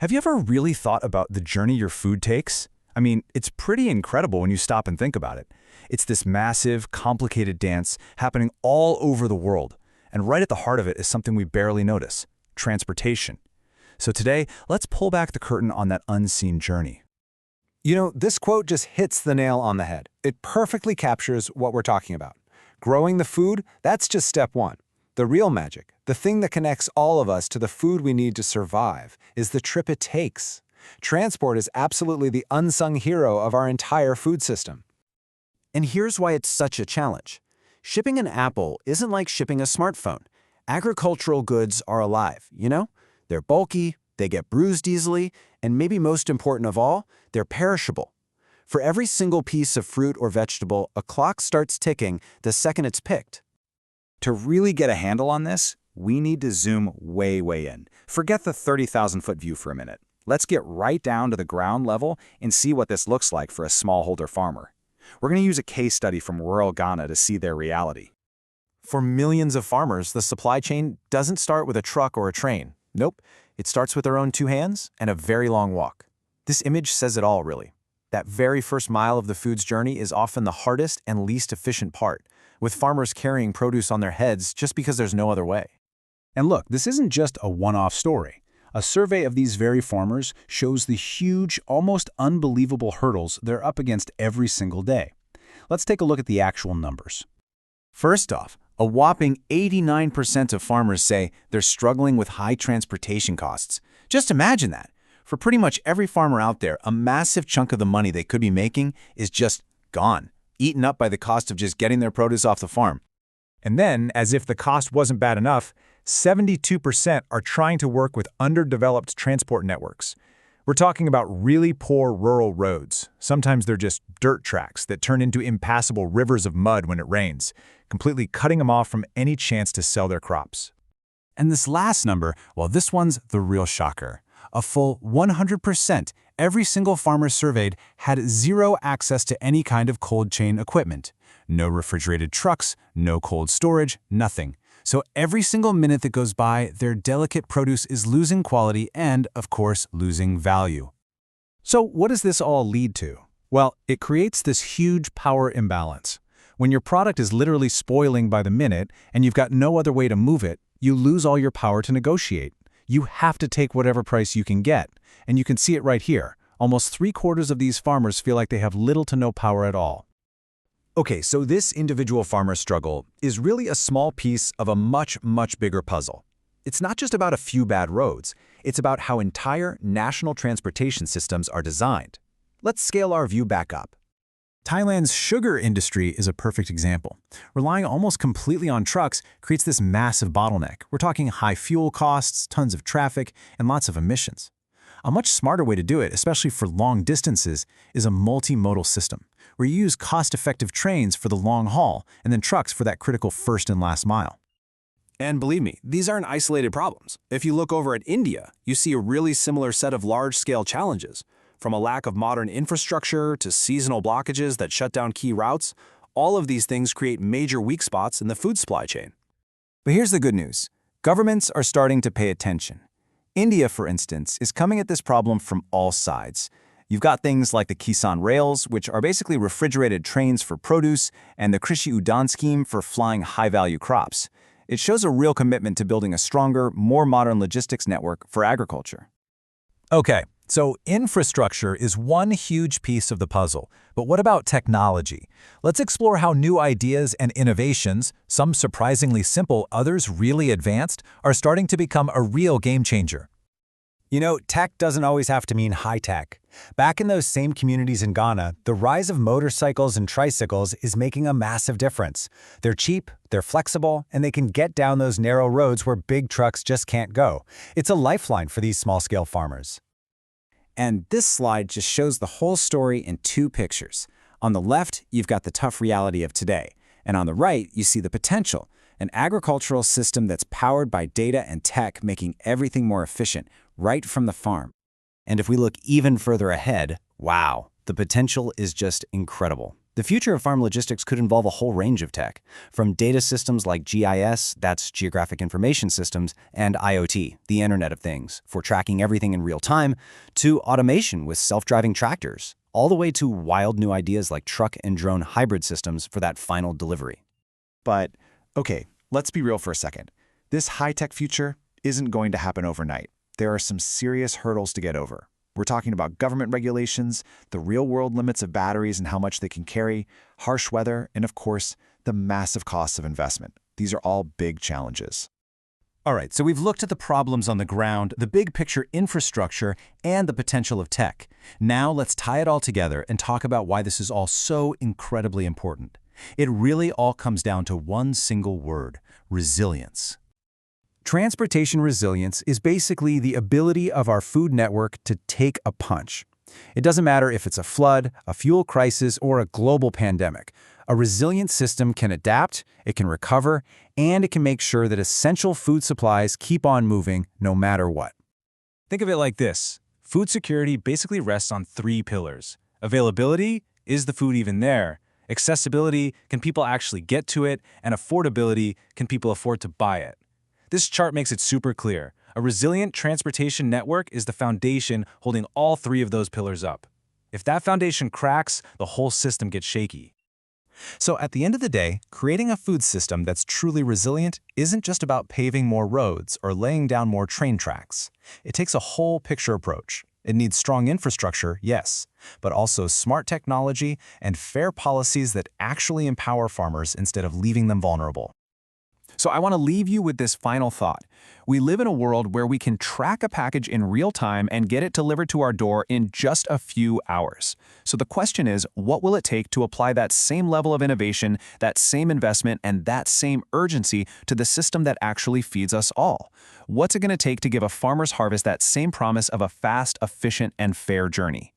Have you ever really thought about the journey your food takes? I mean, it's pretty incredible when you stop and think about it. It's this massive, complicated dance happening all over the world. And right at the heart of it is something we barely notice: transportation. So today, let's pull back the curtain on that unseen journey. This quote just hits the nail on the head. It perfectly captures what we're talking about. Growing the food, that's just step one. The real magic, the thing that connects all of us to the food we need to survive, is the trip it takes. Transport is absolutely the unsung hero of our entire food system. And here's why it's such a challenge. Shipping an apple isn't like shipping a smartphone. Agricultural goods are alive, They're bulky, they get bruised easily, and maybe most important of all, they're perishable. For every single piece of fruit or vegetable, a clock starts ticking the second it's picked. To really get a handle on this, we need to zoom way in. Forget the 30,000-foot view for a minute. Let's get right down to the ground level and see what this looks like for a smallholder farmer. We're going to use a case study from rural Ghana to see their reality. For millions of farmers, the supply chain doesn't start with a truck or a train. Nope, it starts with their own two hands and a very long walk. This image says it all, really. That very first mile of the food's journey is often the hardest and least efficient part, with farmers carrying produce on their heads just because there's no other way. And look, this isn't just a one-off story. A survey of these very farmers shows the huge, almost unbelievable hurdles they're up against every single day. Let's take a look at the actual numbers. First off, a whopping 89% of farmers say they're struggling with high transportation costs. Just imagine that. For pretty much every farmer out there, a massive chunk of the money they could be making is just gone, eaten up by the cost of just getting their produce off the farm. And then, as if the cost wasn't bad enough, 72% are trying to work with underdeveloped transport networks. We're talking about really poor rural roads. Sometimes they're just dirt tracks that turn into impassable rivers of mud when it rains, completely cutting them off from any chance to sell their crops. And this last number, well, this one's the real shocker. A full 100%, every single farmer surveyed had zero access to any kind of cold chain equipment. No refrigerated trucks, no cold storage, nothing. So every single minute that goes by, their delicate produce is losing quality and, of course, losing value. So what does this all lead to? Well, it creates this huge power imbalance. When your product is literally spoiling by the minute and you've got no other way to move it, you lose all your power to negotiate. You have to take whatever price you can get. And you can see it right here. Almost 3/4 of these farmers feel like they have little to no power at all. Okay, so this individual farmer's struggle is really a small piece of a much bigger puzzle. It's not just about a few bad roads. It's about how entire national transportation systems are designed. Let's scale our view back up. Thailand's sugar industry is a perfect example. Relying almost completely on trucks creates this massive bottleneck. We're talking high fuel costs, tons of traffic, and lots of emissions. A much smarter way to do it, especially for long distances, is a multimodal system, where you use cost-effective trains for the long haul and then trucks for that critical first and last mile. And believe me, these aren't isolated problems. If you look over at India, you see a really similar set of large-scale challenges. From a lack of modern infrastructure to seasonal blockages that shut down key routes, all of these things create major weak spots in the food supply chain. But here's the good news. Governments are starting to pay attention. India, for instance, is coming at this problem from all sides. You've got things like the Kisan Rails, which are basically refrigerated trains for produce, and the Krishi Udan scheme for flying high-value crops. It shows a real commitment to building a stronger, more modern logistics network for agriculture. Okay, so infrastructure is one huge piece of the puzzle. But what about technology? Let's explore how new ideas and innovations, some surprisingly simple, others really advanced, are starting to become a real game changer. Tech doesn't always have to mean high-tech. Back in those same communities in Ghana, the rise of motorcycles and tricycles is making a massive difference. They're cheap, they're flexible, and they can get down those narrow roads where big trucks just can't go. It's a lifeline for these small-scale farmers. And this slide just shows the whole story in two pictures. On the left, you've got the tough reality of today. And on the right, you see the potential, an agricultural system that's powered by data and tech, making everything more efficient, right from the farm. And if we look even further ahead, wow, the potential is just incredible. The future of farm logistics could involve a whole range of tech, from data systems like GIS, that's Geographic Information Systems, and IoT, the Internet of Things, for tracking everything in real time, to automation with self-driving tractors, all the way to wild new ideas like truck and drone hybrid systems for that final delivery. But, okay, let's be real for a second. This high-tech future isn't going to happen overnight. There are some serious hurdles to get over. We're talking about government regulations, the real-world limits of batteries and how much they can carry, harsh weather, and of course, the massive costs of investment. These are all big challenges. All right, so we've looked at the problems on the ground, the big picture infrastructure, and the potential of tech. Now let's tie it all together and talk about why this is all so incredibly important. It really all comes down to one single word: resilience. Transportation resilience is basically the ability of our food network to take a punch. It doesn't matter if it's a flood, a fuel crisis, or a global pandemic. A resilient system can adapt, it can recover, and it can make sure that essential food supplies keep on moving no matter what. Think of it like this. Food security basically rests on 3 pillars. Availability, is the food even there? Accessibility, can people actually get to it? And affordability, can people afford to buy it? This chart makes it super clear. A resilient transportation network is the foundation holding all 3 of those pillars up. If that foundation cracks, the whole system gets shaky. So at the end of the day, creating a food system that's truly resilient isn't just about paving more roads or laying down more train tracks. It takes a whole picture approach. It needs strong infrastructure, yes, but also smart technology and fair policies that actually empower farmers instead of leaving them vulnerable. So I want to leave you with this final thought. We live in a world where we can track a package in real time and get it delivered to our door in just a few hours. So the question is, what will it take to apply that same level of innovation, that same investment, and that same urgency to the system that actually feeds us all? What's it going to take to give a farmer's harvest that same promise of a fast, efficient, and fair journey?